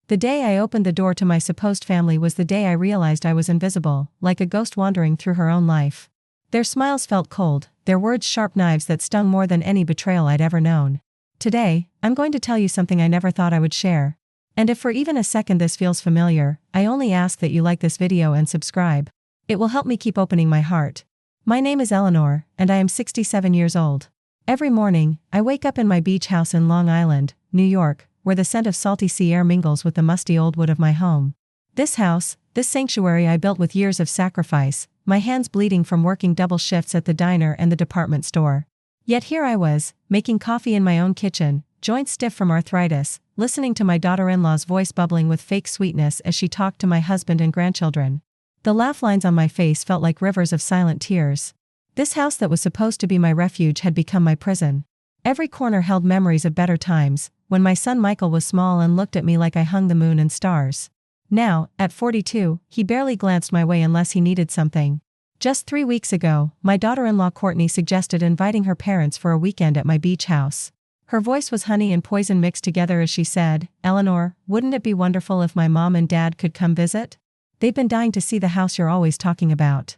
The day I opened the door to my supposed family was the day I realized I was invisible, like a ghost wandering through her own life. Their smiles felt cold, their words sharp knives that stung more than any betrayal I'd ever known. Today, I'm going to tell you something I never thought I would share. And if for even a second this feels familiar, I only ask that you like this video and subscribe. It will help me keep opening my heart. My name is Eleanor, and I am 67 years old. Every morning, I wake up in my beach house in Long Island, New York, where the scent of salty sea air mingles with the musty old wood of my home. This house, this sanctuary I built with years of sacrifice, my hands bleeding from working double shifts at the diner and the department store. Yet here I was, making coffee in my own kitchen, joints stiff from arthritis, listening to my daughter-in-law's voice bubbling with fake sweetness as she talked to my husband and grandchildren. The laugh lines on my face felt like rivers of silent tears. This house that was supposed to be my refuge had become my prison. Every corner held memories of better times, when my son Michael was small and looked at me like I hung the moon and stars. Now, at 42, he barely glanced my way unless he needed something. Just 3 weeks ago, my daughter-in-law Courtney suggested inviting her parents for a weekend at my beach house. Her voice was honey and poison mixed together as she said, "Eleanor, wouldn't it be wonderful if my mom and dad could come visit? They've been dying to see the house you're always talking about."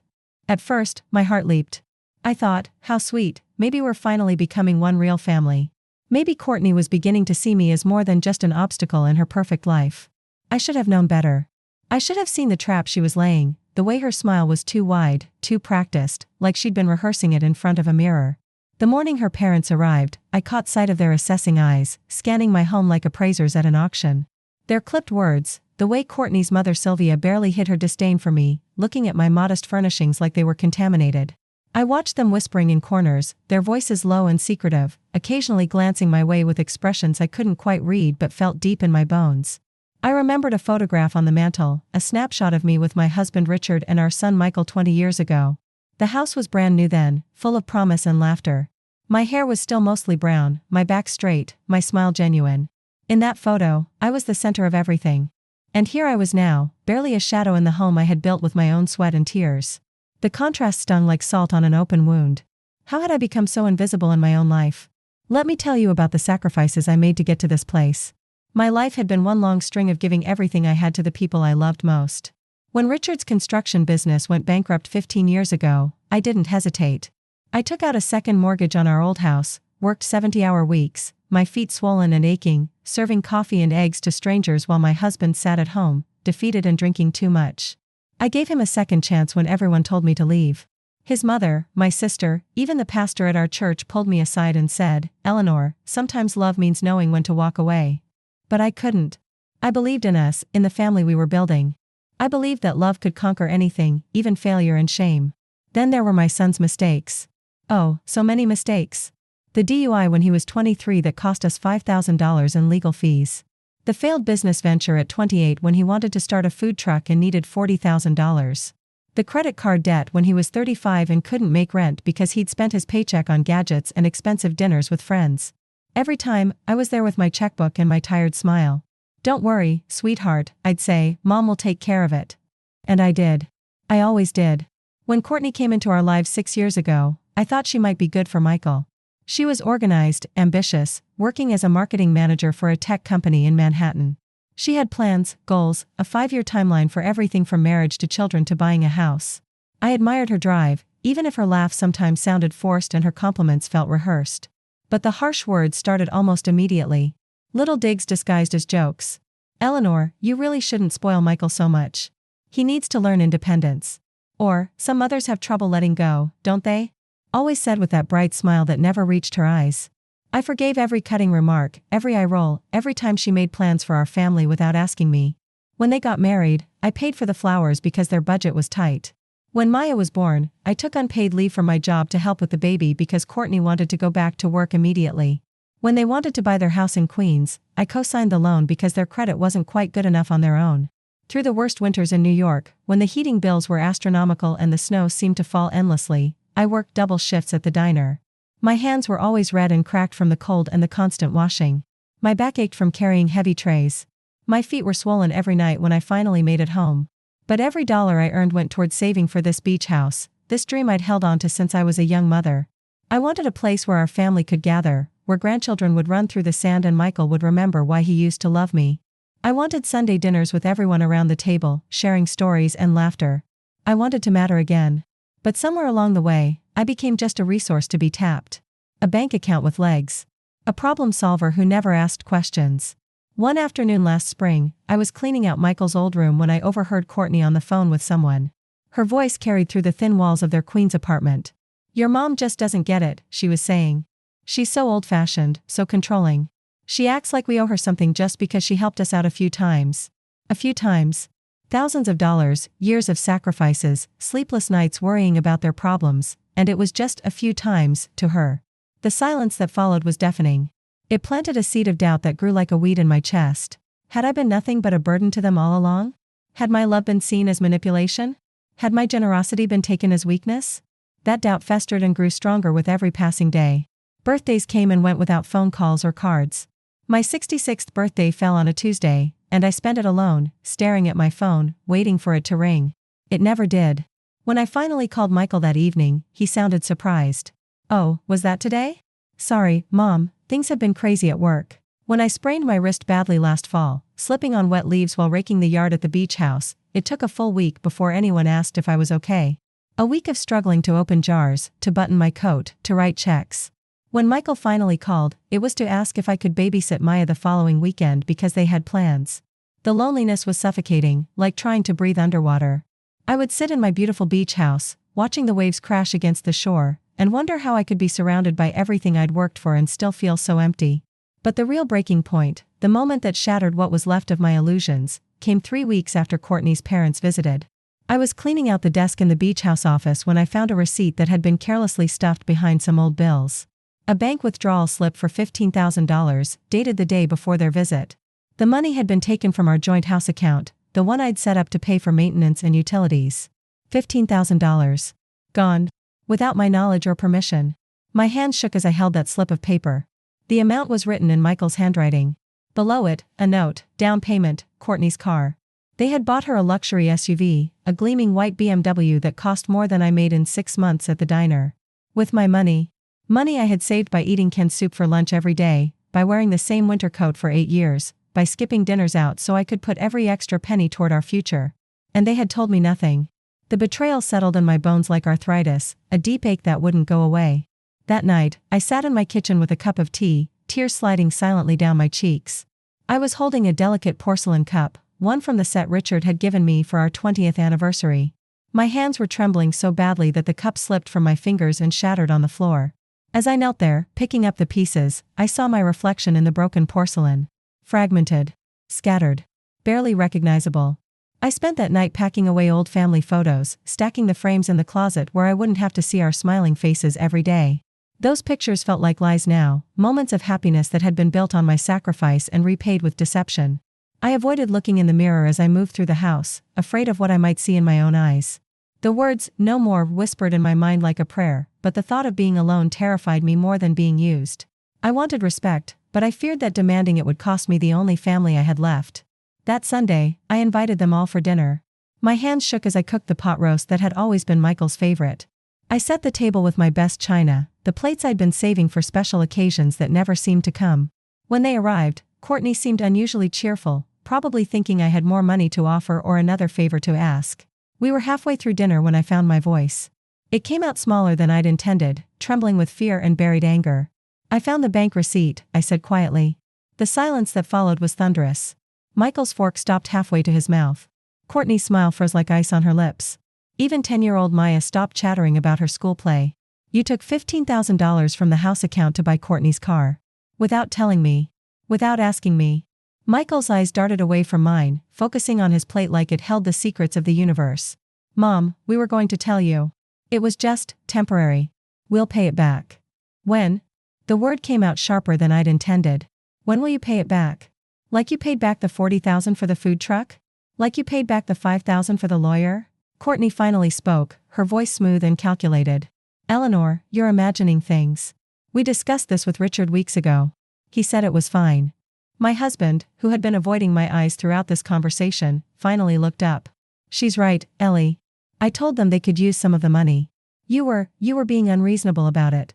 At first, my heart leaped. I thought, how sweet, maybe we're finally becoming one real family. Maybe Courtney was beginning to see me as more than just an obstacle in her perfect life. I should have known better. I should have seen the trap she was laying. The way her smile was too wide, too practiced, like she'd been rehearsing it in front of a mirror. The morning her parents arrived, I caught sight of their assessing eyes, scanning my home like appraisers at an auction. Their clipped words, the way Courtney's mother Sylvia barely hid her disdain for me, looking at my modest furnishings like they were contaminated. I watched them whispering in corners, their voices low and secretive, occasionally glancing my way with expressions I couldn't quite read but felt deep in my bones. I remembered a photograph on the mantel, a snapshot of me with my husband Richard and our son Michael 20 years ago. The house was brand new then, full of promise and laughter. My hair was still mostly brown, my back straight, my smile genuine. In that photo, I was the center of everything. And here I was now, barely a shadow in the home I had built with my own sweat and tears. The contrast stung like salt on an open wound. How had I become so invisible in my own life? Let me tell you about the sacrifices I made to get to this place. My life had been one long string of giving everything I had to the people I loved most. When Richard's construction business went bankrupt 15 years ago, I didn't hesitate. I took out a second mortgage on our old house, worked 70-hour weeks, my feet swollen and aching, serving coffee and eggs to strangers while my husband sat at home, defeated and drinking too much. I gave him a second chance when everyone told me to leave. His mother, my sister, even the pastor at our church pulled me aside and said, "Eleanor, sometimes love means knowing when to walk away." But I couldn't. I believed in us, in the family we were building. I believed that love could conquer anything, even failure and shame. Then there were my son's mistakes. Oh, so many mistakes. The DUI when he was 23 that cost us $5,000 in legal fees. The failed business venture at 28 when he wanted to start a food truck and needed $40,000. The credit card debt when he was 35 and couldn't make rent because he'd spent his paycheck on gadgets and expensive dinners with friends. Every time, I was there with my checkbook and my tired smile. "Don't worry, sweetheart," I'd say, "Mom will take care of it." And I did. I always did. When Courtney came into our lives 6 years ago, I thought she might be good for Michael. She was organized, ambitious, working as a marketing manager for a tech company in Manhattan. She had plans, goals, a 5-year timeline for everything from marriage to children to buying a house. I admired her drive, even if her laugh sometimes sounded forced and her compliments felt rehearsed. But the harsh words started almost immediately. Little digs disguised as jokes. "Eleanor, you really shouldn't spoil Michael so much. He needs to learn independence." Or, "Some mothers have trouble letting go, don't they?" Always said with that bright smile that never reached her eyes. I forgave every cutting remark, every eye roll, every time she made plans for our family without asking me. When they got married, I paid for the flowers because their budget was tight. When Maya was born, I took unpaid leave from my job to help with the baby because Courtney wanted to go back to work immediately. When they wanted to buy their house in Queens, I co-signed the loan because their credit wasn't quite good enough on their own. Through the worst winters in New York, when the heating bills were astronomical and the snow seemed to fall endlessly, I worked double shifts at the diner. My hands were always red and cracked from the cold and the constant washing. My back ached from carrying heavy trays. My feet were swollen every night when I finally made it home. But every dollar I earned went toward saving for this beach house, this dream I'd held on to since I was a young mother. I wanted a place where our family could gather, where grandchildren would run through the sand and Michael would remember why he used to love me. I wanted Sunday dinners with everyone around the table, sharing stories and laughter. I wanted to matter again. But somewhere along the way, I became just a resource to be tapped. A bank account with legs. A problem solver who never asked questions. One afternoon last spring, I was cleaning out Michael's old room when I overheard Courtney on the phone with someone. Her voice carried through the thin walls of their Queens apartment. "Your mom just doesn't get it," she was saying. "She's so old-fashioned, so controlling. She acts like we owe her something just because she helped us out a few times. A few times. Thousands of dollars, years of sacrifices, sleepless nights worrying about their problems, and it was just a few times, to her." The silence that followed was deafening. It planted a seed of doubt that grew like a weed in my chest. Had I been nothing but a burden to them all along? Had my love been seen as manipulation? Had my generosity been taken as weakness? That doubt festered and grew stronger with every passing day. Birthdays came and went without phone calls or cards. My 66th birthday fell on a Tuesday, and I spent it alone, staring at my phone, waiting for it to ring. It never did. When I finally called Michael that evening, he sounded surprised. "Oh, was that today? Sorry, Mom, things have been crazy at work. When I sprained my wrist badly last fall, slipping on wet leaves while raking the yard at the beach house, it took a full week before anyone asked if I was okay. A week of struggling to open jars, to button my coat, to write checks. When Michael finally called, it was to ask if I could babysit Maya the following weekend because they had plans. The loneliness was suffocating, like trying to breathe underwater. I would sit in my beautiful beach house, watching the waves crash against the shore, and wonder how I could be surrounded by everything I'd worked for and still feel so empty. But the real breaking point, the moment that shattered what was left of my illusions, came 3 weeks after Courtney's parents visited. I was cleaning out the desk in the beach house office when I found a receipt that had been carelessly stuffed behind some old bills. A bank withdrawal slip for $15,000, dated the day before their visit. The money had been taken from our joint house account, the one I'd set up to pay for maintenance and utilities. $15,000. Gone. Without my knowledge or permission. My hands shook as I held that slip of paper. The amount was written in Michael's handwriting. Below it, a note, down payment, Courtney's car. They had bought her a luxury SUV, a gleaming white BMW that cost more than I made in 6 months at the diner. With my money I had saved by eating canned soup for lunch every day, by wearing the same winter coat for 8 years, by skipping dinners out so I could put every extra penny toward our future. And they had told me nothing. The betrayal settled in my bones like arthritis, a deep ache that wouldn't go away. That night, I sat in my kitchen with a cup of tea, tears sliding silently down my cheeks. I was holding a delicate porcelain cup, one from the set Richard had given me for our 20th anniversary. My hands were trembling so badly that the cup slipped from my fingers and shattered on the floor. As I knelt there, picking up the pieces, I saw my reflection in the broken porcelain. Fragmented. Scattered. Barely recognizable. I spent that night packing away old family photos, stacking the frames in the closet where I wouldn't have to see our smiling faces every day. Those pictures felt like lies now, moments of happiness that had been built on my sacrifice and repaid with deception. I avoided looking in the mirror as I moved through the house, afraid of what I might see in my own eyes. The words, "no more," whispered in my mind like a prayer, but the thought of being alone terrified me more than being used. I wanted respect, but I feared that demanding it would cost me the only family I had left. That Sunday, I invited them all for dinner. My hands shook as I cooked the pot roast that had always been Michael's favorite. I set the table with my best china, the plates I'd been saving for special occasions that never seemed to come. When they arrived, Courtney seemed unusually cheerful, probably thinking I had more money to offer or another favor to ask. We were halfway through dinner when I found my voice. It came out smaller than I'd intended, trembling with fear and buried anger. "I found the bank receipt," I said quietly. The silence that followed was thunderous. Michael's fork stopped halfway to his mouth. Courtney's smile froze like ice on her lips. Even 10-year-old Maya stopped chattering about her school play. "You took $15,000 from the house account to buy Courtney's car. Without telling me. Without asking me." Michael's eyes darted away from mine, focusing on his plate like it held the secrets of the universe. "Mom, we were going to tell you. It was just temporary. We'll pay it back." "When?" The word came out sharper than I'd intended. "When will you pay it back? Like you paid back the $40,000 for the food truck? Like you paid back the $5,000 for the lawyer?" Courtney finally spoke, her voice smooth and calculated. "Eleanor, you're imagining things. We discussed this with Richard weeks ago. He said it was fine." My husband, who had been avoiding my eyes throughout this conversation, finally looked up. "She's right, Ellie. I told them they could use some of the money. You were being unreasonable about it."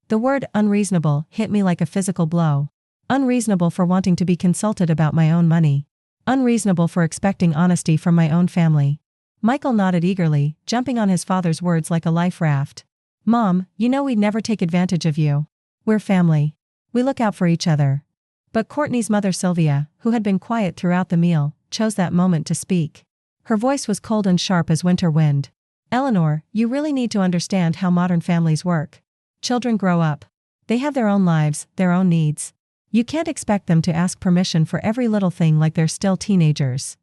The word unreasonable hit me like a physical blow. Unreasonable for wanting to be consulted about my own money. Unreasonable for expecting honesty from my own family. Michael nodded eagerly, jumping on his father's words like a life raft. Mom, you know we'd never take advantage of you. We're family. We look out for each other. But Courtney's mother Sylvia, who had been quiet throughout the meal, chose that moment to speak. Her voice was cold and sharp as winter wind. Eleanor, you really need to understand how modern families work. Children grow up. They have their own lives, their own needs. You can't expect them to ask permission for every little thing like they're still teenagers.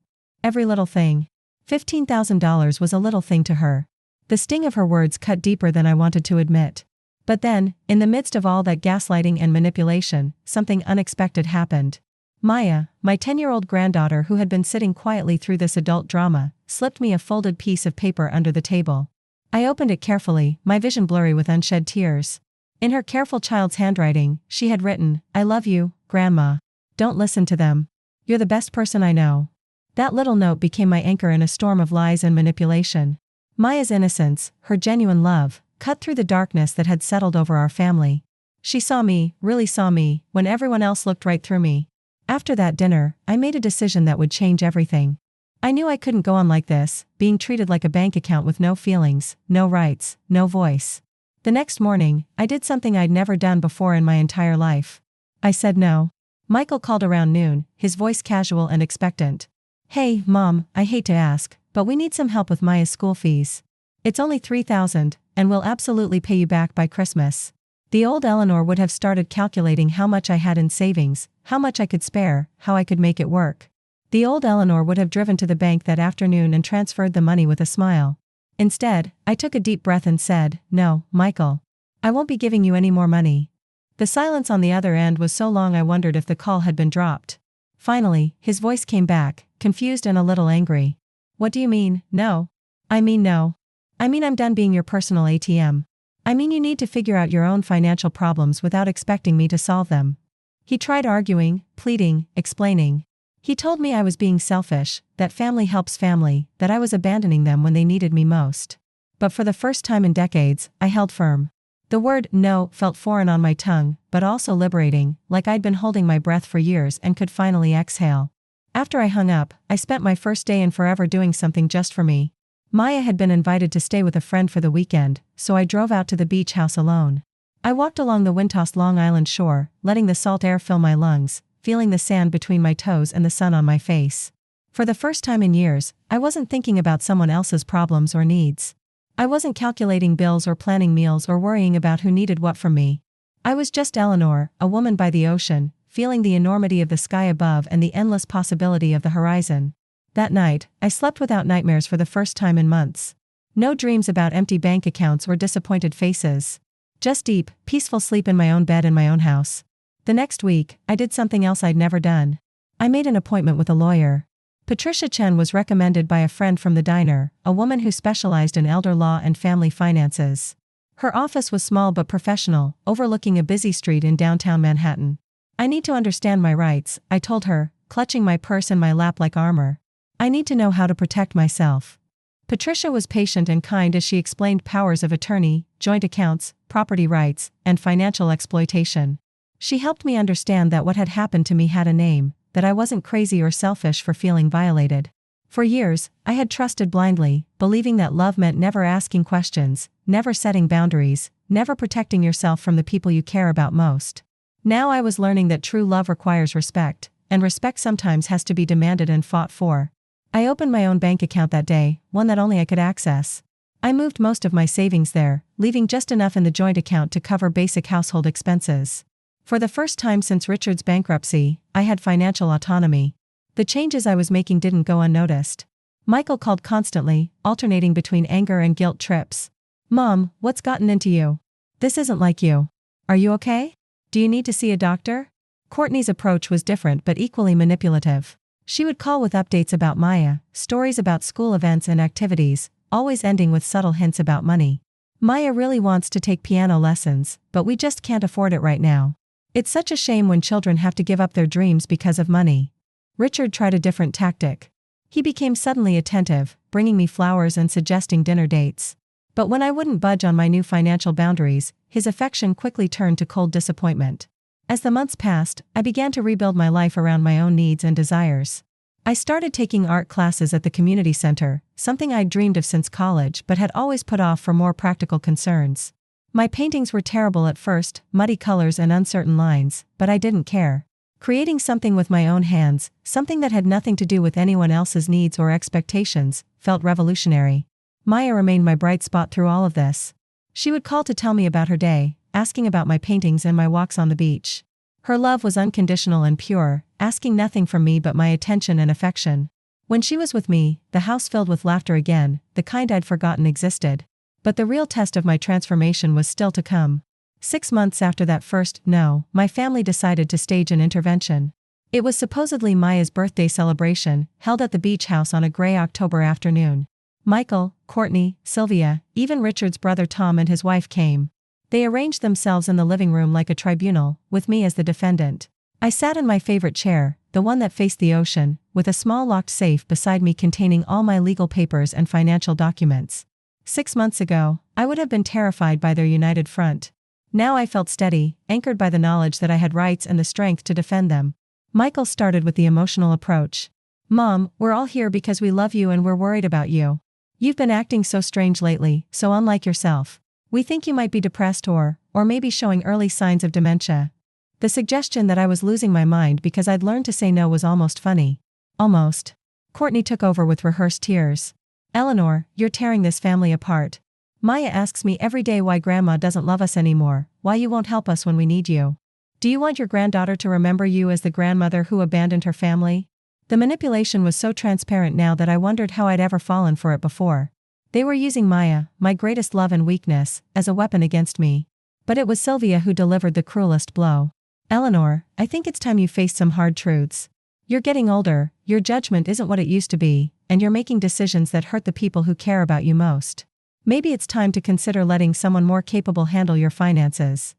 Every little thing. $15,000 was a little thing to her. The sting of her words cut deeper than I wanted to admit. But then, in the midst of all that gaslighting and manipulation, something unexpected happened. Maya, my 10-year-old granddaughter who had been sitting quietly through this adult drama, slipped me a folded piece of paper under the table. I opened it carefully, my vision blurry with unshed tears. In her careful child's handwriting, she had written, I love you, Grandma. Don't listen to them. You're the best person I know. That little note became my anchor in a storm of lies and manipulation. Maya's innocence, her genuine love, cut through the darkness that had settled over our family. She saw me, really saw me, when everyone else looked right through me. After that dinner, I made a decision that would change everything. I knew I couldn't go on like this, being treated like a bank account with no feelings, no rights, no voice. The next morning, I did something I'd never done before in my entire life. I said no. Michael called around noon, his voice casual and expectant. Hey, Mom, I hate to ask, but we need some help with Maya's school fees. It's only $3,000, and we'll absolutely pay you back by Christmas. The old Eleanor would have started calculating how much I had in savings, how much I could spare, how I could make it work. The old Eleanor would have driven to the bank that afternoon and transferred the money with a smile. Instead, I took a deep breath and said, No, Michael. I won't be giving you any more money. The silence on the other end was so long I wondered if the call had been dropped. Finally, his voice came back, confused and a little angry. What do you mean, no? I mean no. I mean I'm done being your personal ATM. I mean you need to figure out your own financial problems without expecting me to solve them. He tried arguing, pleading, explaining. He told me I was being selfish, that family helps family, that I was abandoning them when they needed me most. But for the first time in decades, I held firm. The word no felt foreign on my tongue, but also liberating, like I'd been holding my breath for years and could finally exhale. After I hung up, I spent my first day in forever doing something just for me. Maya had been invited to stay with a friend for the weekend, so I drove out to the beach house alone. I walked along the wind-tossed Long Island shore, letting the salt air fill my lungs, feeling the sand between my toes and the sun on my face. For the first time in years, I wasn't thinking about someone else's problems or needs. I wasn't calculating bills or planning meals or worrying about who needed what from me. I was just Eleanor, a woman by the ocean, feeling the enormity of the sky above and the endless possibility of the horizon. That night, I slept without nightmares for the first time in months. No dreams about empty bank accounts or disappointed faces. Just deep, peaceful sleep in my own bed in my own house. The next week, I did something else I'd never done. I made an appointment with a lawyer. Patricia Chen was recommended by a friend from the diner, a woman who specialized in elder law and family finances. Her office was small but professional, overlooking a busy street in downtown Manhattan. I need to understand my rights, I told her, clutching my purse in my lap like armor. I need to know how to protect myself. Patricia was patient and kind as she explained powers of attorney, joint accounts, property rights, and financial exploitation. She helped me understand that what had happened to me had a name, that I wasn't crazy or selfish for feeling violated. For years, I had trusted blindly, believing that love meant never asking questions, never setting boundaries, never protecting yourself from the people you care about most. Now I was learning that true love requires respect, and respect sometimes has to be demanded and fought for. I opened my own bank account that day, one that only I could access. I moved most of my savings there, leaving just enough in the joint account to cover basic household expenses. For the first time since Richard's bankruptcy, I had financial autonomy. The changes I was making didn't go unnoticed. Michael called constantly, alternating between anger and guilt trips. Mom, what's gotten into you? This isn't like you. Are you okay? Do you need to see a doctor? Courtney's approach was different but equally manipulative. She would call with updates about Maya, stories about school events and activities, always ending with subtle hints about money. Maya really wants to take piano lessons, but we just can't afford it right now. It's such a shame when children have to give up their dreams because of money. Richard tried a different tactic. He became suddenly attentive, bringing me flowers and suggesting dinner dates. But when I wouldn't budge on my new financial boundaries, his affection quickly turned to cold disappointment. As the months passed, I began to rebuild my life around my own needs and desires. I started taking art classes at the community center, something I'd dreamed of since college but had always put off for more practical concerns. My paintings were terrible at first, muddy colors and uncertain lines, but I didn't care. Creating something with my own hands, something that had nothing to do with anyone else's needs or expectations, felt revolutionary. Maya remained my bright spot through all of this. She would call to tell me about her day, asking about my paintings and my walks on the beach. Her love was unconditional and pure, asking nothing from me but my attention and affection. When she was with me, the house filled with laughter again, the kind I'd forgotten existed. But the real test of my transformation was still to come. 6 months after that first no, my family decided to stage an intervention. It was supposedly Maya's birthday celebration, held at the beach house on a gray October afternoon. Michael, Courtney, Sylvia, even Richard's brother Tom and his wife came. They arranged themselves in the living room like a tribunal, with me as the defendant. I sat in my favorite chair, the one that faced the ocean, with a small locked safe beside me containing all my legal papers and financial documents. 6 months ago, I would have been terrified by their united front. Now I felt steady, anchored by the knowledge that I had rights and the strength to defend them. Michael started with the emotional approach. "Mom, we're all here because we love you and we're worried about you. You've been acting so strange lately, so unlike yourself. We think you might be depressed or maybe showing early signs of dementia." The suggestion that I was losing my mind because I'd learned to say no was almost funny. Almost. Courtney took over with rehearsed tears. "Eleanor, you're tearing this family apart. Maya asks me every day why Grandma doesn't love us anymore, why you won't help us when we need you. Do you want your granddaughter to remember you as the grandmother who abandoned her family?" The manipulation was so transparent now that I wondered how I'd ever fallen for it before. They were using Maya, my greatest love and weakness, as a weapon against me. But it was Sylvia who delivered the cruelest blow. "Eleanor, I think it's time you faced some hard truths. You're getting older, your judgment isn't what it used to be, and you're making decisions that hurt the people who care about you most. Maybe it's time to consider letting someone more capable handle your finances."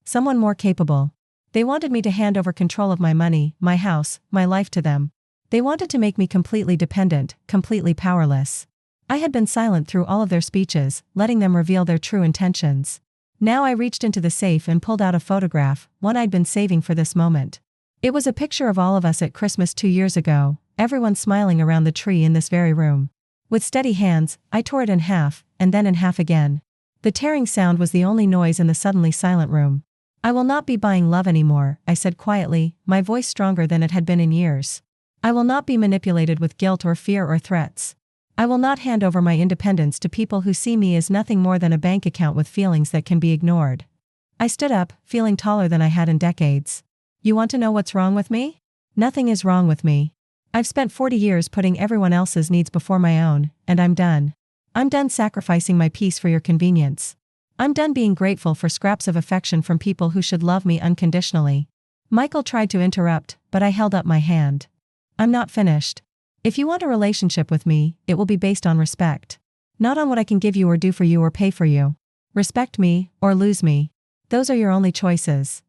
Someone more capable. They wanted me to hand over control of my money, my house, my life to them. They wanted to make me completely dependent, completely powerless. I had been silent through all of their speeches, letting them reveal their true intentions. Now I reached into the safe and pulled out a photograph, one I'd been saving for this moment. It was a picture of all of us at Christmas 2 years ago, everyone smiling around the tree in this very room. With steady hands, I tore it in half, and then in half again. The tearing sound was the only noise in the suddenly silent room. "I will not be buying love anymore," I said quietly, my voice stronger than it had been in years. "I will not be manipulated with guilt or fear or threats. I will not hand over my independence to people who see me as nothing more than a bank account with feelings that can be ignored." I stood up, feeling taller than I had in decades. "You want to know what's wrong with me? Nothing is wrong with me. I've spent 40 years putting everyone else's needs before my own, and I'm done. I'm done sacrificing my peace for your convenience. I'm done being grateful for scraps of affection from people who should love me unconditionally." Michael tried to interrupt, but I held up my hand. "I'm not finished. If you want a relationship with me, it will be based on respect. Not on what I can give you or do for you or pay for you. Respect me, or lose me. Those are your only choices."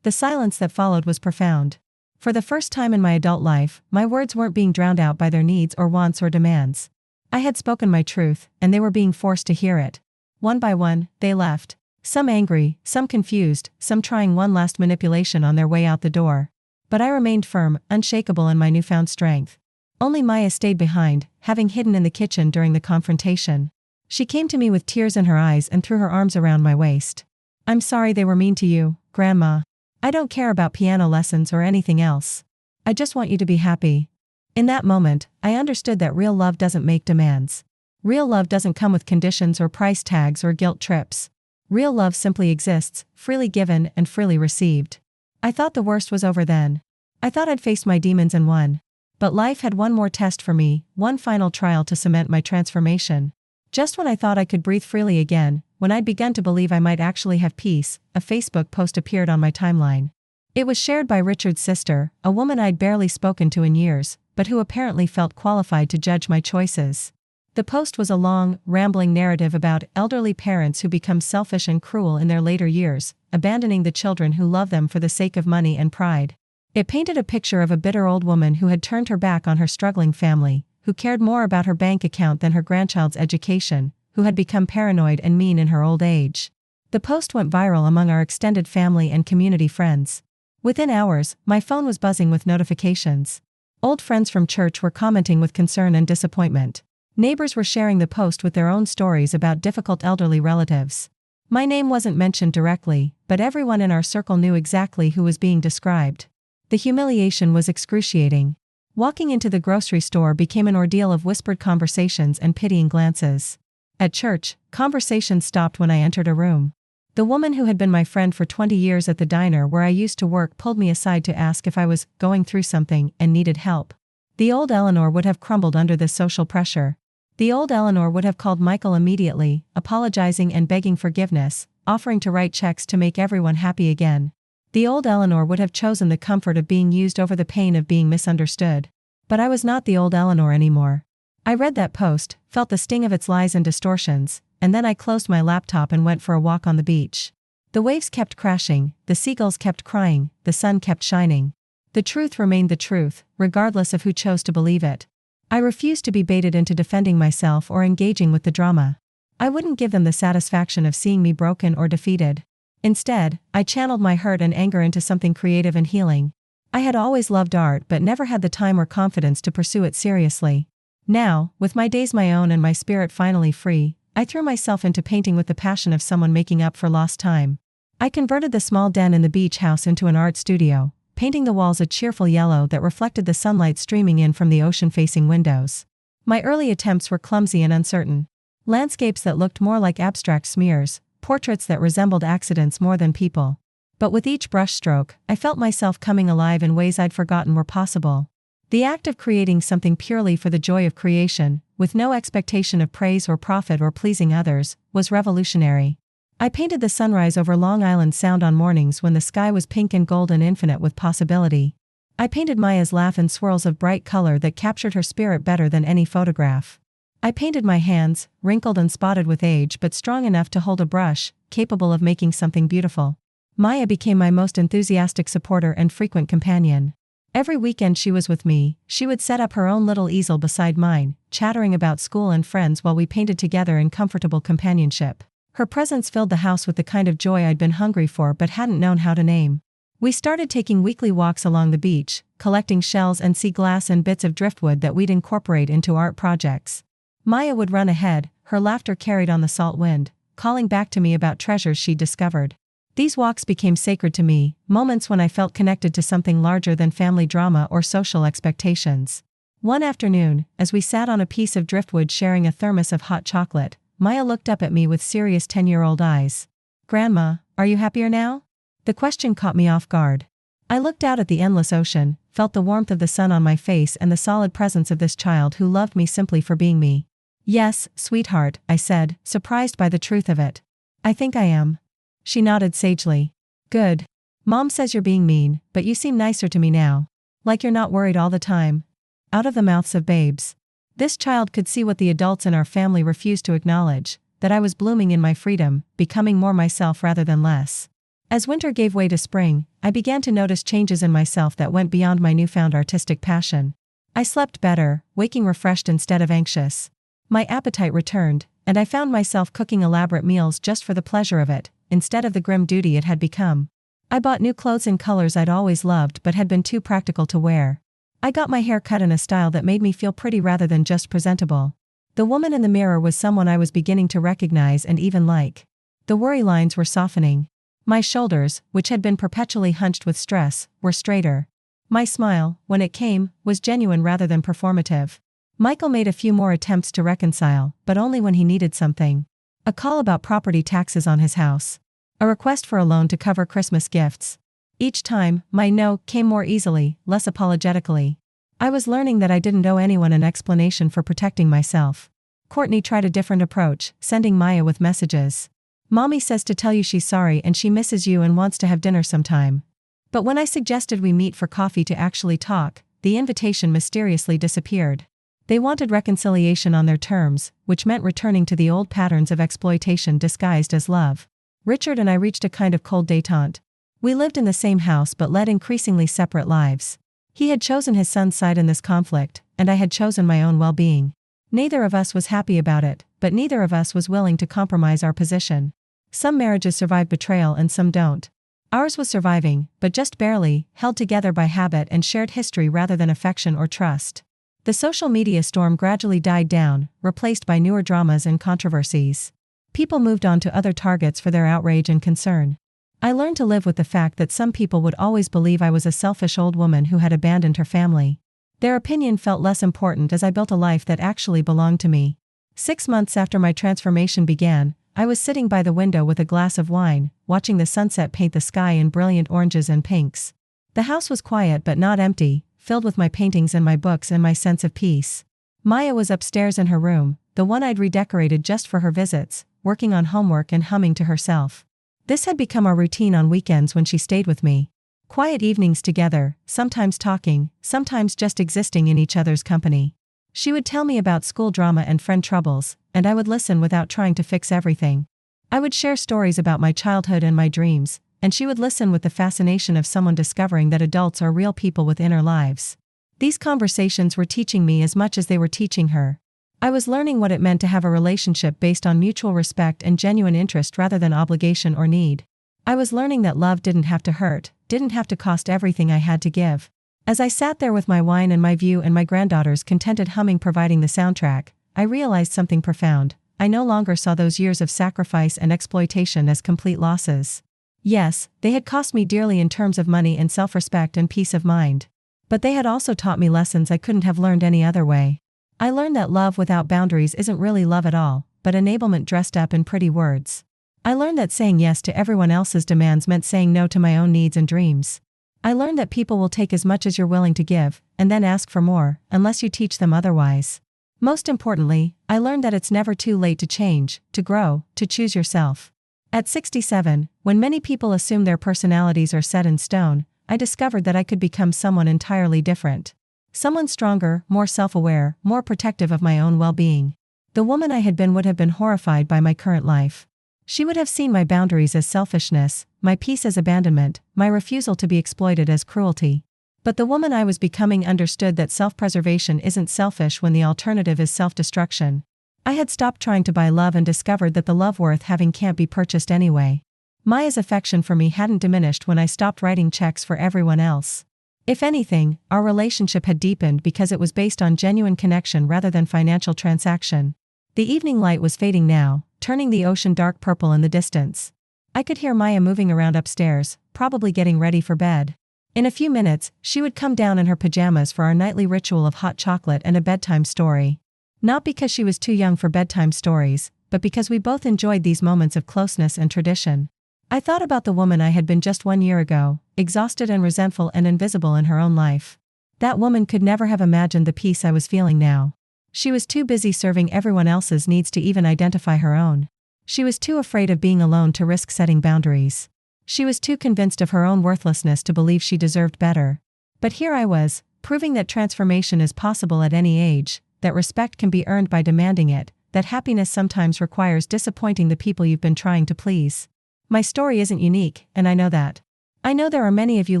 The silence that followed was profound. For the first time in my adult life, my words weren't being drowned out by their needs or wants or demands. I had spoken my truth, and they were being forced to hear it. One by one, they left. Some angry, some confused, some trying one last manipulation on their way out the door. But I remained firm, unshakable in my newfound strength. Only Maya stayed behind, having hidden in the kitchen during the confrontation. She came to me with tears in her eyes and threw her arms around my waist. "I'm sorry they were mean to you, Grandma. I don't care about piano lessons or anything else. I just want you to be happy." In that moment, I understood that real love doesn't make demands. Real love doesn't come with conditions or price tags or guilt trips. Real love simply exists, freely given and freely received. I thought the worst was over then. I thought I'd faced my demons and won. But life had one more test for me, one final trial to cement my transformation. Just when I thought I could breathe freely again, when I'd begun to believe I might actually have peace, a Facebook post appeared on my timeline. It was shared by Richard's sister, a woman I'd barely spoken to in years, but who apparently felt qualified to judge my choices. The post was a long, rambling narrative about elderly parents who become selfish and cruel in their later years, abandoning the children who love them for the sake of money and pride. It painted a picture of a bitter old woman who had turned her back on her struggling family, who cared more about her bank account than her grandchild's education, who had become paranoid and mean in her old age. The post went viral among our extended family and community friends. Within hours, my phone was buzzing with notifications. Old friends from church were commenting with concern and disappointment. Neighbors were sharing the post with their own stories about difficult elderly relatives. My name wasn't mentioned directly, but everyone in our circle knew exactly who was being described. The humiliation was excruciating. Walking into the grocery store became an ordeal of whispered conversations and pitying glances. At church, conversations stopped when I entered a room. The woman who had been my friend for 20 years at the diner where I used to work pulled me aside to ask if I was going through something and needed help. The old Eleanor would have crumbled under this social pressure. The old Eleanor would have called Michael immediately, apologizing and begging forgiveness, offering to write checks to make everyone happy again. The old Eleanor would have chosen the comfort of being used over the pain of being misunderstood. But I was not the old Eleanor anymore. I read that post, felt the sting of its lies and distortions, and then I closed my laptop and went for a walk on the beach. The waves kept crashing, the seagulls kept crying, the sun kept shining. The truth remained the truth, regardless of who chose to believe it. I refused to be baited into defending myself or engaging with the drama. I wouldn't give them the satisfaction of seeing me broken or defeated. Instead, I channeled my hurt and anger into something creative and healing. I had always loved art but never had the time or confidence to pursue it seriously. Now, with my days my own and my spirit finally free, I threw myself into painting with the passion of someone making up for lost time. I converted the small den in the beach house into an art studio, painting the walls a cheerful yellow that reflected the sunlight streaming in from the ocean-facing windows. My early attempts were clumsy and uncertain. Landscapes that looked more like abstract smears, portraits that resembled accidents more than people. But with each brushstroke, I felt myself coming alive in ways I'd forgotten were possible. The act of creating something purely for the joy of creation, with no expectation of praise or profit or pleasing others, was revolutionary. I painted the sunrise over Long Island Sound on mornings when the sky was pink and gold and infinite with possibility. I painted Maya's laugh in swirls of bright color that captured her spirit better than any photograph. I painted my hands, wrinkled and spotted with age but strong enough to hold a brush, capable of making something beautiful. Maya became my most enthusiastic supporter and frequent companion. Every weekend she was with me, she would set up her own little easel beside mine, chattering about school and friends while we painted together in comfortable companionship. Her presence filled the house with the kind of joy I'd been hungry for but hadn't known how to name. We started taking weekly walks along the beach, collecting shells and sea glass and bits of driftwood that we'd incorporate into art projects. Maya would run ahead, her laughter carried on the salt wind, calling back to me about treasures she'd discovered. These walks became sacred to me, moments when I felt connected to something larger than family drama or social expectations. One afternoon, as we sat on a piece of driftwood sharing a thermos of hot chocolate, Maya looked up at me with serious 10-year-old eyes. "Grandma, are you happier now?" The question caught me off guard. I looked out at the endless ocean, felt the warmth of the sun on my face and the solid presence of this child who loved me simply for being me. "Yes, sweetheart," I said, surprised by the truth of it. "I think I am." She nodded sagely. "Good. Mom says you're being mean, but you seem nicer to me now. Like you're not worried all the time." Out of the mouths of babes. This child could see what the adults in our family refused to acknowledge, that I was blooming in my freedom, becoming more myself rather than less. As winter gave way to spring, I began to notice changes in myself that went beyond my newfound artistic passion. I slept better, waking refreshed instead of anxious. My appetite returned, and I found myself cooking elaborate meals just for the pleasure of it, instead of the grim duty it had become. I bought new clothes in colors I'd always loved but had been too practical to wear. I got my hair cut in a style that made me feel pretty rather than just presentable. The woman in the mirror was someone I was beginning to recognize and even like. The worry lines were softening. My shoulders, which had been perpetually hunched with stress, were straighter. My smile, when it came, was genuine rather than performative. Michael made a few more attempts to reconcile, but only when he needed something. A call about property taxes on his house. A request for a loan to cover Christmas gifts. Each time, my no came more easily, less apologetically. I was learning that I didn't owe anyone an explanation for protecting myself. Courtney tried a different approach, sending Maya with messages. "Mommy says to tell you she's sorry and she misses you and wants to have dinner sometime." But when I suggested we meet for coffee to actually talk, the invitation mysteriously disappeared. They wanted reconciliation on their terms, which meant returning to the old patterns of exploitation disguised as love. Richard and I reached a kind of cold détente. We lived in the same house but led increasingly separate lives. He had chosen his son's side in this conflict, and I had chosen my own well-being. Neither of us was happy about it, but neither of us was willing to compromise our position. Some marriages survive betrayal and some don't. Ours was surviving, but just barely, held together by habit and shared history rather than affection or trust. The social media storm gradually died down, replaced by newer dramas and controversies. People moved on to other targets for their outrage and concern. I learned to live with the fact that some people would always believe I was a selfish old woman who had abandoned her family. Their opinion felt less important as I built a life that actually belonged to me. 6 months after my transformation began, I was sitting by the window with a glass of wine, watching the sunset paint the sky in brilliant oranges and pinks. The house was quiet but not empty, filled with my paintings and my books and my sense of peace. Maya was upstairs in her room, the one I'd redecorated just for her visits, working on homework and humming to herself. This had become our routine on weekends when she stayed with me. Quiet evenings together, sometimes talking, sometimes just existing in each other's company. She would tell me about school drama and friend troubles, and I would listen without trying to fix everything. I would share stories about my childhood and my dreams, and she would listen with the fascination of someone discovering that adults are real people with inner lives. These conversations were teaching me as much as they were teaching her. I was learning what it meant to have a relationship based on mutual respect and genuine interest rather than obligation or need. I was learning that love didn't have to hurt, didn't have to cost everything I had to give. As I sat there with my wine and my view and my granddaughter's contented humming providing the soundtrack, I realized something profound. I no longer saw those years of sacrifice and exploitation as complete losses. Yes, they had cost me dearly in terms of money and self-respect and peace of mind. But they had also taught me lessons I couldn't have learned any other way. I learned that love without boundaries isn't really love at all, but enablement dressed up in pretty words. I learned that saying yes to everyone else's demands meant saying no to my own needs and dreams. I learned that people will take as much as you're willing to give, and then ask for more, unless you teach them otherwise. Most importantly, I learned that it's never too late to change, to grow, to choose yourself. At 67, when many people assume their personalities are set in stone, I discovered that I could become someone entirely different. Someone stronger, more self-aware, more protective of my own well-being. The woman I had been would have been horrified by my current life. She would have seen my boundaries as selfishness, my peace as abandonment, my refusal to be exploited as cruelty. But the woman I was becoming understood that self-preservation isn't selfish when the alternative is self-destruction. I had stopped trying to buy love and discovered that the love worth having can't be purchased anyway. Maya's affection for me hadn't diminished when I stopped writing checks for everyone else. If anything, our relationship had deepened because it was based on genuine connection rather than financial transaction. The evening light was fading now, turning the ocean dark purple in the distance. I could hear Maya moving around upstairs, probably getting ready for bed. In a few minutes, she would come down in her pajamas for our nightly ritual of hot chocolate and a bedtime story. Not because she was too young for bedtime stories, but because we both enjoyed these moments of closeness and tradition. I thought about the woman I had been just 1 year ago, exhausted and resentful and invisible in her own life. That woman could never have imagined the peace I was feeling now. She was too busy serving everyone else's needs to even identify her own. She was too afraid of being alone to risk setting boundaries. She was too convinced of her own worthlessness to believe she deserved better. But here I was, proving that transformation is possible at any age, that respect can be earned by demanding it, that happiness sometimes requires disappointing the people you've been trying to please. My story isn't unique, and I know that. I know there are many of you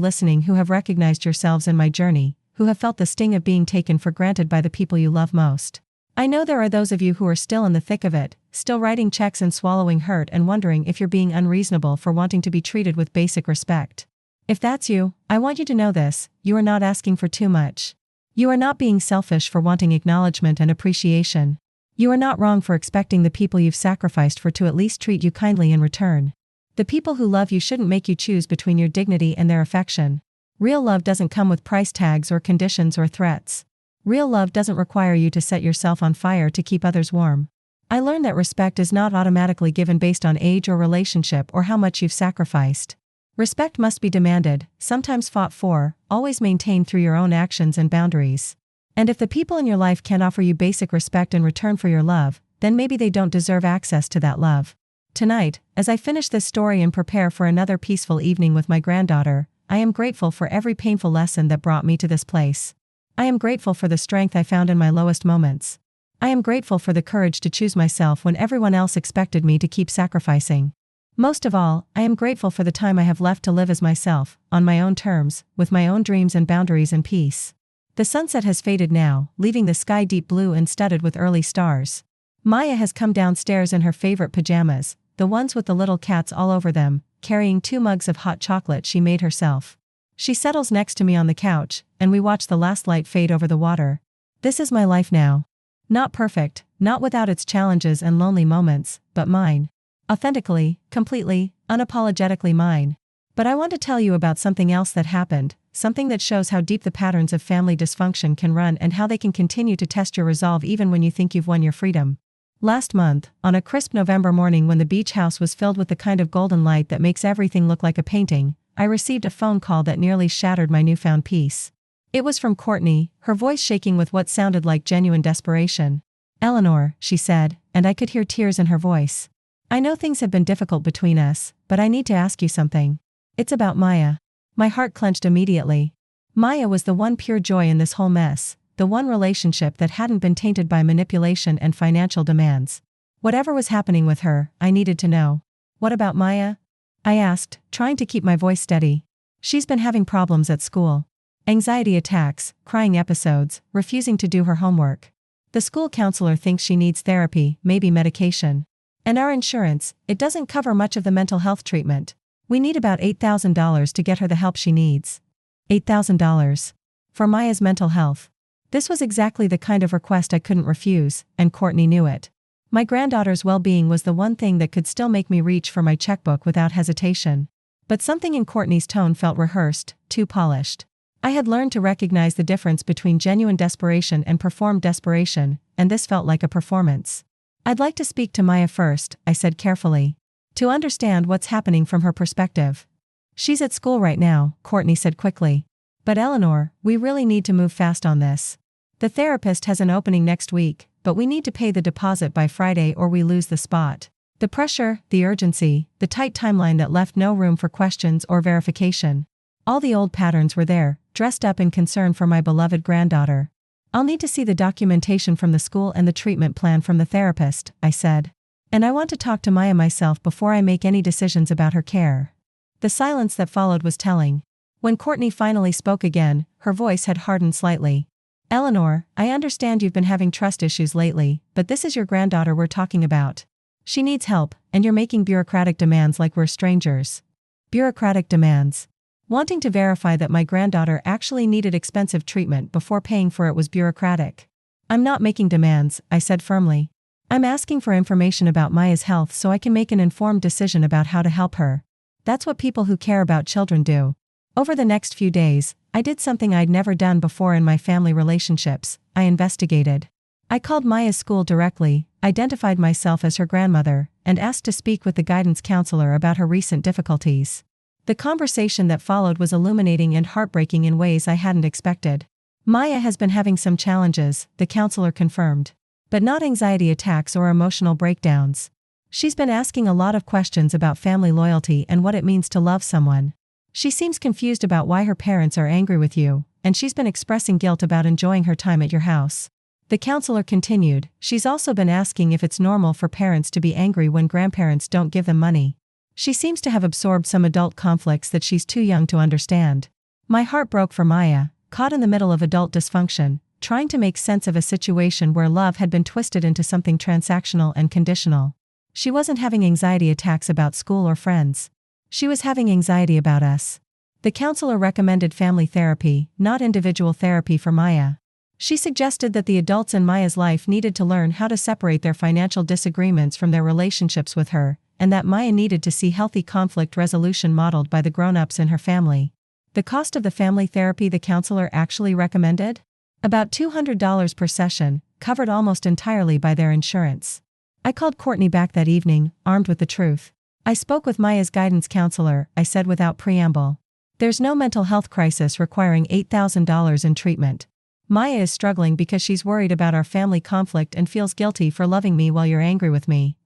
listening who have recognized yourselves in my journey, who have felt the sting of being taken for granted by the people you love most. I know there are those of you who are still in the thick of it, still writing checks and swallowing hurt and wondering if you're being unreasonable for wanting to be treated with basic respect. If that's you, I want you to know this: you are not asking for too much. You are not being selfish for wanting acknowledgement and appreciation. You are not wrong for expecting the people you've sacrificed for to at least treat you kindly in return. The people who love you shouldn't make you choose between your dignity and their affection. Real love doesn't come with price tags or conditions or threats. Real love doesn't require you to set yourself on fire to keep others warm. I learned that respect is not automatically given based on age or relationship or how much you've sacrificed. Respect must be demanded, sometimes fought for, always maintained through your own actions and boundaries. And if the people in your life can't offer you basic respect in return for your love, then maybe they don't deserve access to that love. Tonight, as I finish this story and prepare for another peaceful evening with my granddaughter, I am grateful for every painful lesson that brought me to this place. I am grateful for the strength I found in my lowest moments. I am grateful for the courage to choose myself when everyone else expected me to keep sacrificing. Most of all, I am grateful for the time I have left to live as myself, on my own terms, with my own dreams and boundaries and peace. The sunset has faded now, leaving the sky deep blue and studded with early stars. Maya has come downstairs in her favorite pajamas, the ones with the little cats all over them, carrying 2 mugs of hot chocolate she made herself. She settles next to me on the couch, and we watch the last light fade over the water. This is my life now. Not perfect, not without its challenges and lonely moments, but mine. Authentically, completely, unapologetically mine. But I want to tell you about something else that happened, something that shows how deep the patterns of family dysfunction can run and how they can continue to test your resolve even when you think you've won your freedom. Last month, on a crisp November morning when the beach house was filled with the kind of golden light that makes everything look like a painting, I received a phone call that nearly shattered my newfound peace. It was from Courtney, her voice shaking with what sounded like genuine desperation. "Eleanor," she said, and I could hear tears in her voice. "I know things have been difficult between us, but I need to ask you something. It's about Maya." My heart clenched immediately. Maya was the one pure joy in this whole mess, the one relationship that hadn't been tainted by manipulation and financial demands. Whatever was happening with her, I needed to know. "What about Maya?" I asked, trying to keep my voice steady. "She's been having problems at school. Anxiety attacks, crying episodes, refusing to do her homework. The school counselor thinks she needs therapy, maybe medication. And our insurance, it doesn't cover much of the mental health treatment. We need about $8,000 to get her the help she needs." $8,000. For Maya's mental health. This was exactly the kind of request I couldn't refuse, and Courtney knew it. My granddaughter's well-being was the one thing that could still make me reach for my checkbook without hesitation. But something in Courtney's tone felt rehearsed, too polished. I had learned to recognize the difference between genuine desperation and performed desperation, and this felt like a performance. "I'd like to speak to Maya first," I said carefully. "To understand what's happening from her perspective." "She's at school right now," Courtney said quickly. "But Eleanor, we really need to move fast on this. The therapist has an opening next week, but we need to pay the deposit by Friday or we lose the spot." The pressure, the urgency, the tight timeline that left no room for questions or verification. All the old patterns were there, dressed up in concern for my beloved granddaughter. "I'll need to see the documentation from the school and the treatment plan from the therapist," I said. "And I want to talk to Maya myself before I make any decisions about her care." The silence that followed was telling. When Courtney finally spoke again, her voice had hardened slightly. "Eleanor, I understand you've been having trust issues lately, but this is your granddaughter we're talking about. She needs help, and you're making bureaucratic demands like we're strangers." Bureaucratic demands. Wanting to verify that my granddaughter actually needed expensive treatment before paying for it was bureaucratic. "I'm not making demands," I said firmly. "I'm asking for information about Maya's health so I can make an informed decision about how to help her. That's what people who care about children do." Over the next few days, I did something I'd never done before in my family relationships. I investigated. I called Maya's school directly, identified myself as her grandmother, and asked to speak with the guidance counselor about her recent difficulties. The conversation that followed was illuminating and heartbreaking in ways I hadn't expected. "Maya has been having some challenges," the counselor confirmed. "But not anxiety attacks or emotional breakdowns. She's been asking a lot of questions about family loyalty and what it means to love someone. She seems confused about why her parents are angry with you, and she's been expressing guilt about enjoying her time at your house." The counselor continued, "She's also been asking if it's normal for parents to be angry when grandparents don't give them money. She seems to have absorbed some adult conflicts that she's too young to understand." My heart broke for Maya, caught in the middle of adult dysfunction, trying to make sense of a situation where love had been twisted into something transactional and conditional. She wasn't having anxiety attacks about school or friends. She was having anxiety about us. The counselor recommended family therapy, not individual therapy for Maya. She suggested that the adults in Maya's life needed to learn how to separate their financial disagreements from their relationships with her, and that Maya needed to see healthy conflict resolution modeled by the grown-ups in her family. The cost of the family therapy the counselor actually recommended? About $200 per session, covered almost entirely by their insurance. I called Courtney back that evening, armed with the truth. "I spoke with Maya's guidance counselor," I said without preamble. "There's no mental health crisis requiring $8,000 in treatment. Maya is struggling because she's worried about our family conflict and feels guilty for loving me while you're angry with me."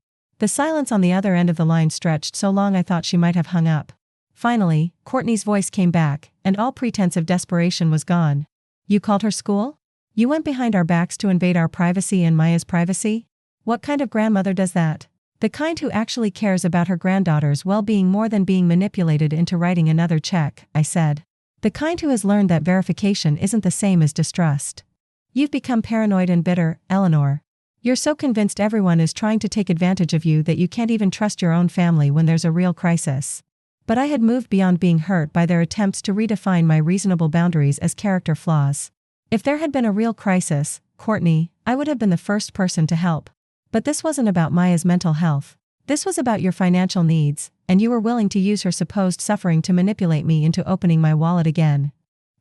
The silence on the other end of the line stretched so long I thought she might have hung up. Finally, Courtney's voice came back, and all pretense of desperation was gone. "You called her school? You went behind our backs to invade our privacy and Maya's privacy? What kind of grandmother does that? The kind who actually cares about her granddaughter's well-being more than being manipulated into writing another check," I said. "The kind who has learned that verification isn't the same as distrust. You've become paranoid and bitter, Eleanor. You're so convinced everyone is trying to take advantage of you that you can't even trust your own family when there's a real crisis. But I had moved beyond being hurt by their attempts to redefine my reasonable boundaries as character flaws. If there had been a real crisis, Courtney, I would have been the first person to help. But this wasn't about Maya's mental health. This was about your financial needs, and you were willing to use her supposed suffering to manipulate me into opening my wallet again.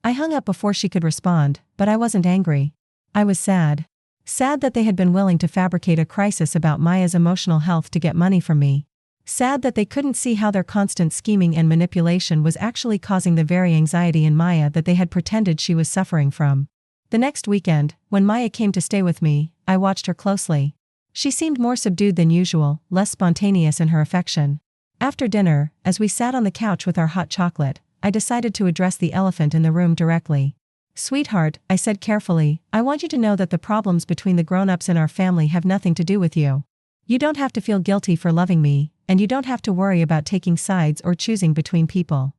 I hung up before she could respond, but I wasn't angry. I was sad. Sad that they had been willing to fabricate a crisis about Maya's emotional health to get money from me. Sad that they couldn't see how their constant scheming and manipulation was actually causing the very anxiety in Maya that they had pretended she was suffering from. The next weekend, when Maya came to stay with me, I watched her closely. She seemed more subdued than usual, less spontaneous in her affection. After dinner, as we sat on the couch with our hot chocolate, I decided to address the elephant in the room directly. "Sweetheart," I said carefully, "I want you to know that the problems between the grown-ups in our family have nothing to do with you. You don't have to feel guilty for loving me, and you don't have to worry about taking sides or choosing between people."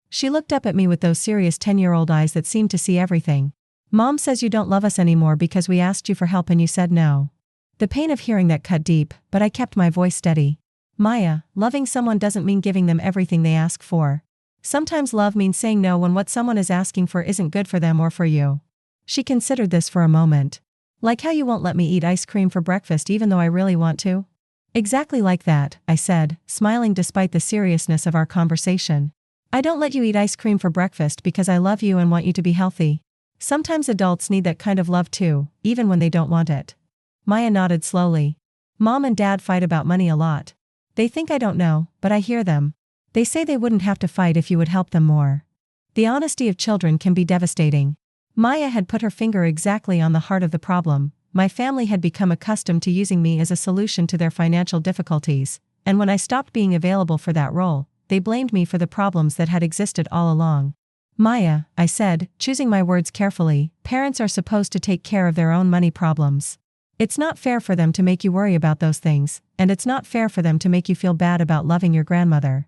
She looked up at me with those serious 10-year-old eyes that seemed to see everything. "Mom says you don't love us anymore because we asked you for help and you said no." The pain of hearing that cut deep, but I kept my voice steady. "Maya, loving someone doesn't mean giving them everything they ask for. Sometimes love means saying no when what someone is asking for isn't good for them or for you." She considered this for a moment. "Like how you won't let me eat ice cream for breakfast even though I really want to?" "Exactly like that," I said, smiling despite the seriousness of our conversation. "I don't let you eat ice cream for breakfast because I love you and want you to be healthy. Sometimes adults need that kind of love too, even when they don't want it." Maya nodded slowly. "Mom and Dad fight about money a lot. They think I don't know, but I hear them. They say they wouldn't have to fight if you would help them more." The honesty of children can be devastating. Maya had put her finger exactly on the heart of the problem. My family had become accustomed to using me as a solution to their financial difficulties, and when I stopped being available for that role, they blamed me for the problems that had existed all along. "Maya," I said, choosing my words carefully, "parents are supposed to take care of their own money problems. It's not fair for them to make you worry about those things, and it's not fair for them to make you feel bad about loving your grandmother."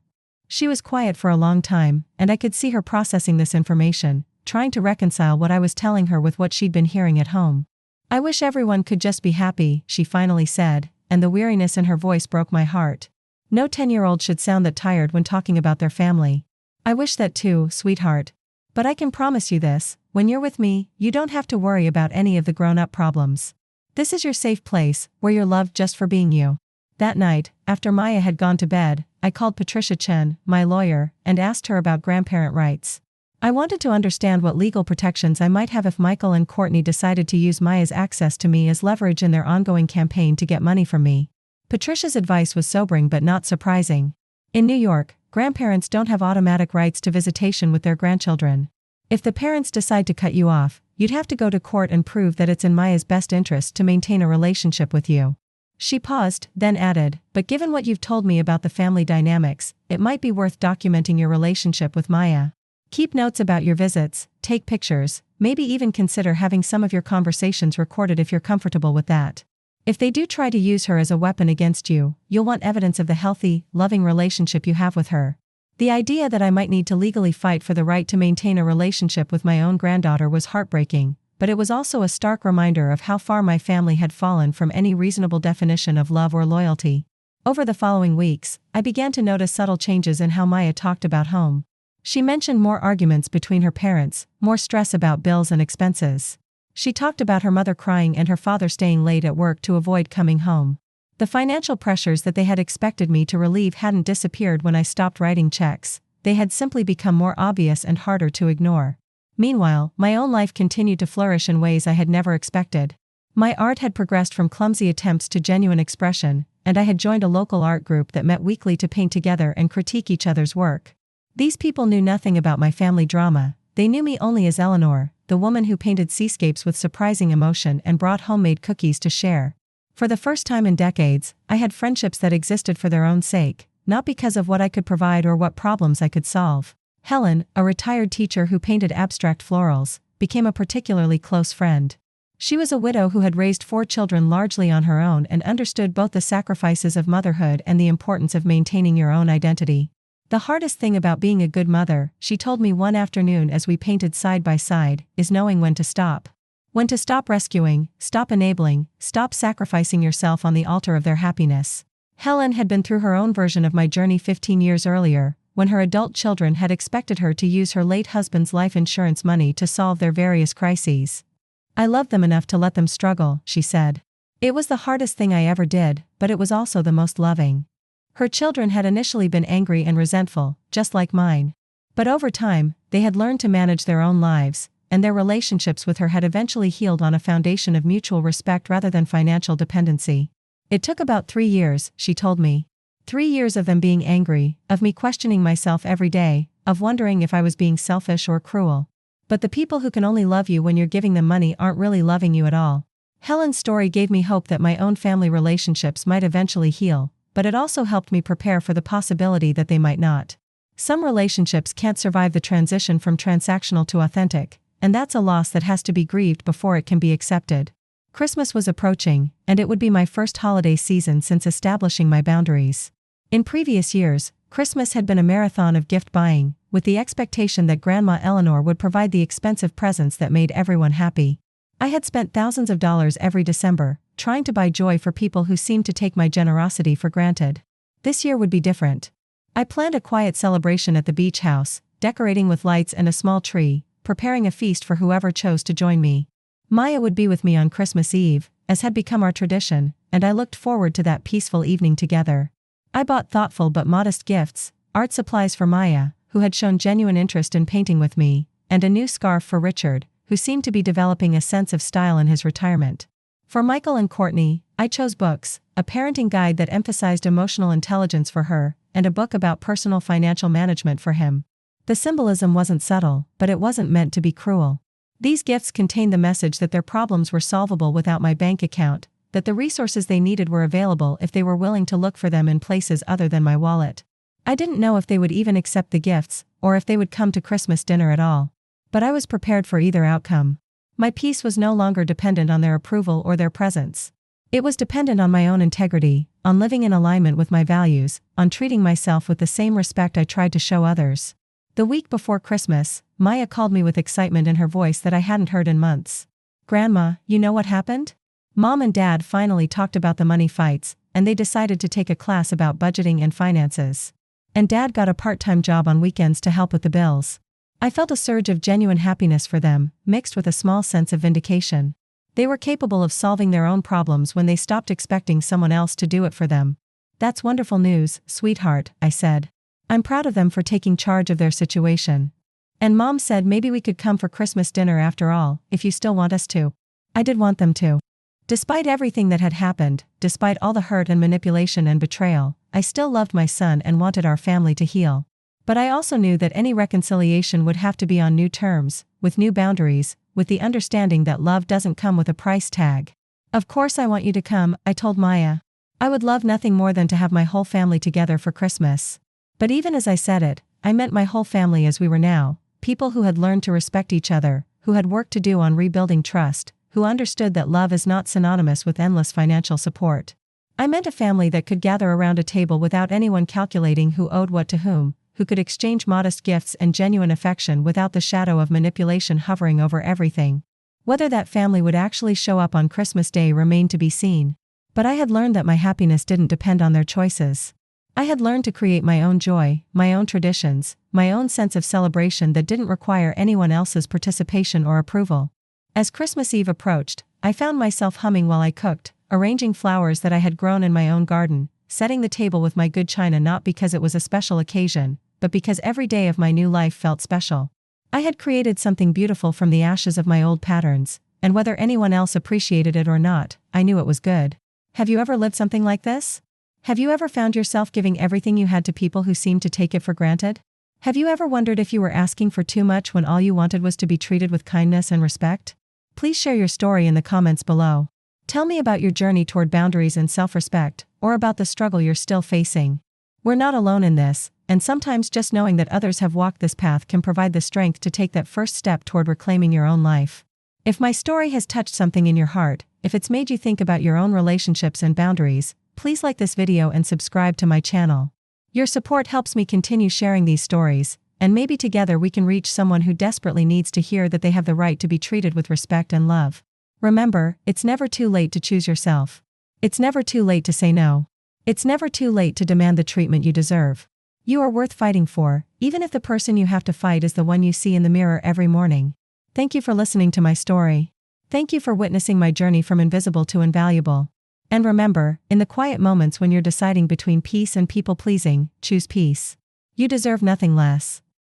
She was quiet for a long time, and I could see her processing this information, trying to reconcile what I was telling her with what she'd been hearing at home. "I wish everyone could just be happy," she finally said, and the weariness in her voice broke my heart. No 10-year-old should sound that tired when talking about their family. "I wish that too, sweetheart. But I can promise you this, when you're with me, you don't have to worry about any of the grown-up problems. This is your safe place, where you're loved just for being you." That night, after Maya had gone to bed, I called Patricia Chen, my lawyer, and asked her about grandparent rights. I wanted to understand what legal protections I might have if Michael and Courtney decided to use Maya's access to me as leverage in their ongoing campaign to get money from me. Patricia's advice was sobering but not surprising. In New York, grandparents don't have automatic rights to visitation with their grandchildren. If the parents decide to cut you off, you'd have to go to court and prove that it's in Maya's best interest to maintain a relationship with you. She paused, then added, "But given what you've told me about the family dynamics, it might be worth documenting your relationship with Maya. Keep notes about your visits, take pictures, maybe even consider having some of your conversations recorded if you're comfortable with that. If they do try to use her as a weapon against you, you'll want evidence of the healthy, loving relationship you have with her." The idea that I might need to legally fight for the right to maintain a relationship with my own granddaughter was heartbreaking, but it was also a stark reminder of how far my family had fallen from any reasonable definition of love or loyalty. Over the following weeks, I began to notice subtle changes in how Maya talked about home. She mentioned more arguments between her parents, more stress about bills and expenses. She talked about her mother crying and her father staying late at work to avoid coming home. The financial pressures that they had expected me to relieve hadn't disappeared when I stopped writing checks. They had simply become more obvious and harder to ignore. Meanwhile, my own life continued to flourish in ways I had never expected. My art had progressed from clumsy attempts to genuine expression, and I had joined a local art group that met weekly to paint together and critique each other's work. These people knew nothing about my family drama. They knew me only as Eleanor, the woman who painted seascapes with surprising emotion and brought homemade cookies to share. For the first time in decades, I had friendships that existed for their own sake, not because of what I could provide or what problems I could solve. Helen, a retired teacher who painted abstract florals, became a particularly close friend. She was a widow who had raised 4 children largely on her own and understood both the sacrifices of motherhood and the importance of maintaining your own identity. "The hardest thing about being a good mother," she told me one afternoon as we painted side by side, "is knowing when to stop. When to stop rescuing, stop enabling, stop sacrificing yourself on the altar of their happiness. Helen had been through her own version of my journey 15 years earlier, when her adult children had expected her to use her late husband's life insurance money to solve their various crises. "I loved them enough to let them struggle," she said. "It was the hardest thing I ever did, but it was also the most loving." Her children had initially been angry and resentful, just like mine. But over time, they had learned to manage their own lives, and their relationships with her had eventually healed on a foundation of mutual respect rather than financial dependency. "It took about 3 years," she told me. 3 years of them being angry, of me questioning myself every day, of wondering if I was being selfish or cruel. But the people who can only love you when you're giving them money aren't really loving you at all. Helen's story gave me hope that my own family relationships might eventually heal, but it also helped me prepare for the possibility that they might not. Some relationships can't survive the transition from transactional to authentic, and that's a loss that has to be grieved before it can be accepted. Christmas was approaching, and it would be my first holiday season since establishing my boundaries. In previous years, Christmas had been a marathon of gift buying, with the expectation that Grandma Eleanor would provide the expensive presents that made everyone happy. I had spent thousands of dollars every December, trying to buy joy for people who seemed to take my generosity for granted. This year would be different. I planned a quiet celebration at the beach house, decorating with lights and a small tree, preparing a feast for whoever chose to join me. Maya would be with me on Christmas Eve, as had become our tradition, and I looked forward to that peaceful evening together. I bought thoughtful but modest gifts, art supplies for Maya, who had shown genuine interest in painting with me, and a new scarf for Richard, who seemed to be developing a sense of style in his retirement. For Michael and Courtney, I chose books, a parenting guide that emphasized emotional intelligence for her, and a book about personal financial management for him. The symbolism wasn't subtle, but it wasn't meant to be cruel. These gifts contained the message that their problems were solvable without my bank account, that the resources they needed were available if they were willing to look for them in places other than my wallet. I didn't know if they would even accept the gifts, or if they would come to Christmas dinner at all. But I was prepared for either outcome. My peace was no longer dependent on their approval or their presence. It was dependent on my own integrity, on living in alignment with my values, on treating myself with the same respect I tried to show others. The week before Christmas, Maya called me with excitement in her voice that I hadn't heard in months. "Grandma, you know what happened? Mom and Dad finally talked about the money fights, and they decided to take a class about budgeting and finances. And Dad got a part-time job on weekends to help with the bills." I felt a surge of genuine happiness for them, mixed with a small sense of vindication. They were capable of solving their own problems when they stopped expecting someone else to do it for them. "That's wonderful news, sweetheart," I said. "I'm proud of them for taking charge of their situation. And Mom said maybe we could come for Christmas dinner after all, if you still want us to." I did want them to. Despite everything that had happened, despite all the hurt and manipulation and betrayal, I still loved my son and wanted our family to heal. But I also knew that any reconciliation would have to be on new terms, with new boundaries, with the understanding that love doesn't come with a price tag. "Of course I want you to come," I told Maya. "I would love nothing more than to have my whole family together for Christmas." But even as I said it, I meant my whole family as we were now, people who had learned to respect each other, who had work to do on rebuilding trust, who understood that love is not synonymous with endless financial support. I meant a family that could gather around a table without anyone calculating who owed what to whom, who could exchange modest gifts and genuine affection without the shadow of manipulation hovering over everything. Whether that family would actually show up on Christmas Day remained to be seen. But I had learned that my happiness didn't depend on their choices. I had learned to create my own joy, my own traditions, my own sense of celebration that didn't require anyone else's participation or approval. As Christmas Eve approached, I found myself humming while I cooked, arranging flowers that I had grown in my own garden, setting the table with my good china not because it was a special occasion, but because every day of my new life felt special. I had created something beautiful from the ashes of my old patterns, and whether anyone else appreciated it or not, I knew it was good. Have you ever lived something like this? Have you ever found yourself giving everything you had to people who seemed to take it for granted? Have you ever wondered if you were asking for too much when all you wanted was to be treated with kindness and respect? Please share your story in the comments below. Tell me about your journey toward boundaries and self-respect, or about the struggle you're still facing. We're not alone in this, and sometimes just knowing that others have walked this path can provide the strength to take that first step toward reclaiming your own life. If my story has touched something in your heart, if it's made you think about your own relationships and boundaries, please like this video and subscribe to my channel. Your support helps me continue sharing these stories, and maybe together we can reach someone who desperately needs to hear that they have the right to be treated with respect and love. Remember, it's never too late to choose yourself. It's never too late to say no. It's never too late to demand the treatment you deserve. You are worth fighting for, even if the person you have to fight is the one you see in the mirror every morning. Thank you for listening to my story. Thank you for witnessing my journey from invisible to invaluable. And remember, in the quiet moments when you're deciding between peace and people pleasing, choose peace. You deserve nothing less.